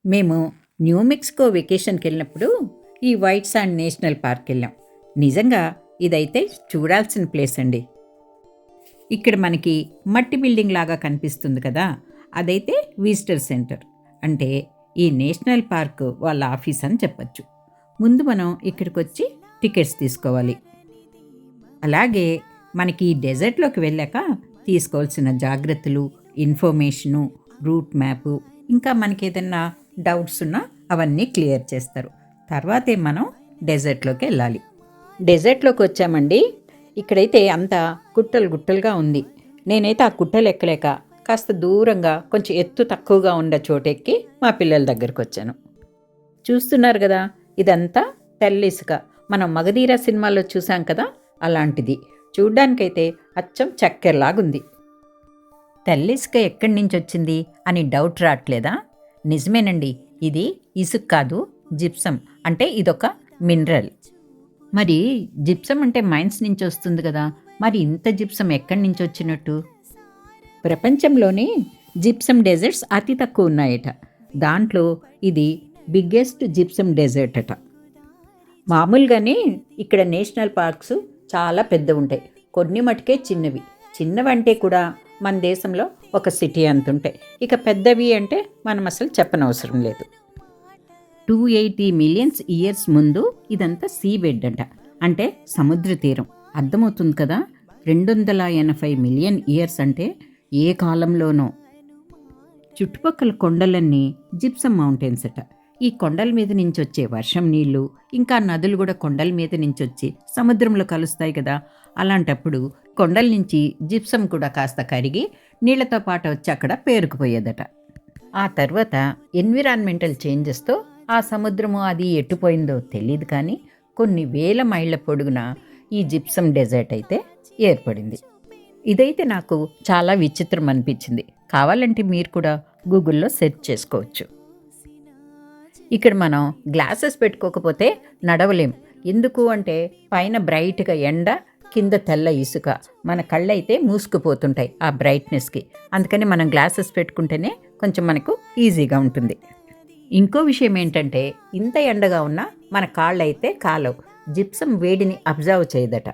మేము new Mexico వెకేషన్కి వెళ్ళినప్పుడు ఈ వైట్ శాండ్ నేషనల్ పార్క్ వెళ్ళాం. నిజంగా ఇదైతే చూడాల్సిన ప్లేస్ అండి. ఇక్కడ మనకి మట్టి బిల్డింగ్ లాగా కనిపిస్తుంది కదా, అదైతే విజిటర్ సెంటర్, అంటే ఈ నేషనల్ పార్క్ వాళ్ళ ఆఫీస్ అని చెప్పచ్చు. ముందు మనం ఇక్కడికి వచ్చి టికెట్స్ తీసుకోవాలి. అలాగే మనకి ఈ డెజర్ట్లోకి వెళ్ళాక తీసుకోవాల్సిన జాగ్రత్తలు, ఇన్ఫర్మేషను, రూట్ మ్యాపు, ఇంకా మనకి ఏదన్నా డౌట్స్ ఉన్నా అవన్నీ క్లియర్ చేస్తారు. తర్వాతే మనం డెజర్ట్లోకి వెళ్ళాలి. డెజర్ట్లోకి వచ్చామండి. ఇక్కడైతే అంతా గుట్టలు గుట్టలుగా ఉంది. నేనైతే ఆ గుట్టలు ఎక్కలేక కాస్త దూరంగా కొంచెం ఎత్తు తక్కువగా ఉన్న చోటెక్కి మా పిల్లల దగ్గరికి వచ్చాను. చూస్తున్నారు కదా, ఇదంతా తెల్ల ఇసుక. మనం మగధీర సినిమాలో చూసాం కదా, అలాంటిది. చూడ్డానికైతే అచ్చం చక్కెరలాగుంది. తెల్ల ఇసుక ఎక్కడి నుంచి వచ్చింది అని డౌట్ రావట్లేదా? నిజమేనండి, ఇది ఇసుక కాదు, జిప్సం. అంటే ఇదొక మినరల్. మరి జిప్సం అంటే మైన్స్ నుంచి వస్తుంది కదా, మరి ఇంత జిప్సం ఎక్కడి నుంచి వచ్చినట్టు? ప్రపంచంలోనే జిప్సం డెజర్ట్స్ అతి తక్కువ ఉన్నాయట. దాంట్లో ఇది బిగ్గెస్ట్ జిప్సం డెజర్ట్ అట. మామూలుగానే ఇక్కడ నేషనల్ పార్క్స్ చాలా పెద్ద ఉంటాయి, కొన్ని మటుకే చిన్నవి. చిన్నవంటే కూడా మన దేశంలో ఒక సిటీ అంత ఉంటాయి. ఇక పెద్దవి అంటే మనం అసలు చెప్పనవసరం లేదు. 280 మిలియన్స్ ఇయర్స్ ముందు ఇదంతా సీ బెడ్ అంట, అంటే సముద్ర తీరం. అర్థమవుతుంది కదా, 280 మిలియన్ ఇయర్స్ అంటే ఏ కాలంలోనో. చుట్టుపక్కల కొండలన్నీ జిప్సం మౌంటైన్స్ అట. ఈ కొండల మీద నుంచి వచ్చే వర్షం నీళ్లు, ఇంకా నదులు కూడా కొండల మీద నుంచి వచ్చి సముద్రంలో కలుస్తాయి కదా, అలాంటప్పుడు కొండల నుంచి జిప్సం కూడా కాస్త కరిగి నీళ్లతో పాటు వచ్చి అక్కడ పేరుకుపోయేదట. ఆ తర్వాత ఎన్విరాన్మెంటల్ చేంజెస్తో ఆ సముద్రము అది ఎట్టుపోయిందో తెలియదు, కానీ కొన్ని వేల మైళ్ళ పొడుగున ఈ జిప్సం డెజర్ట్ అయితే ఏర్పడింది. ఇదైతే నాకు చాలా విచిత్రం అనిపించింది. కావాలంటే మీరు కూడా గూగుల్లో సెర్చ్ చేసుకోవచ్చు. ఇక్కడ మనం గ్లాసెస్ పెట్టుకోకపోతే నడవలేం. ఎందుకు అంటే పైన బ్రైట్గా ఎండ, కింద తెల్ల ఇసుక, మన కళ్ళైతే మూసుకుపోతుంటాయి ఆ బ్రైట్నెస్కి. అందుకని మనం గ్లాసెస్ పెట్టుకుంటేనే కొంచెం మనకు ఈజీగా ఉంటుంది. ఇంకో విషయం ఏంటంటే, ఇంత ఎండగా ఉన్నా మన కాళ్ళైతే కాలవు. జిప్సం వేడిని అబ్జర్వ్ చేయదట.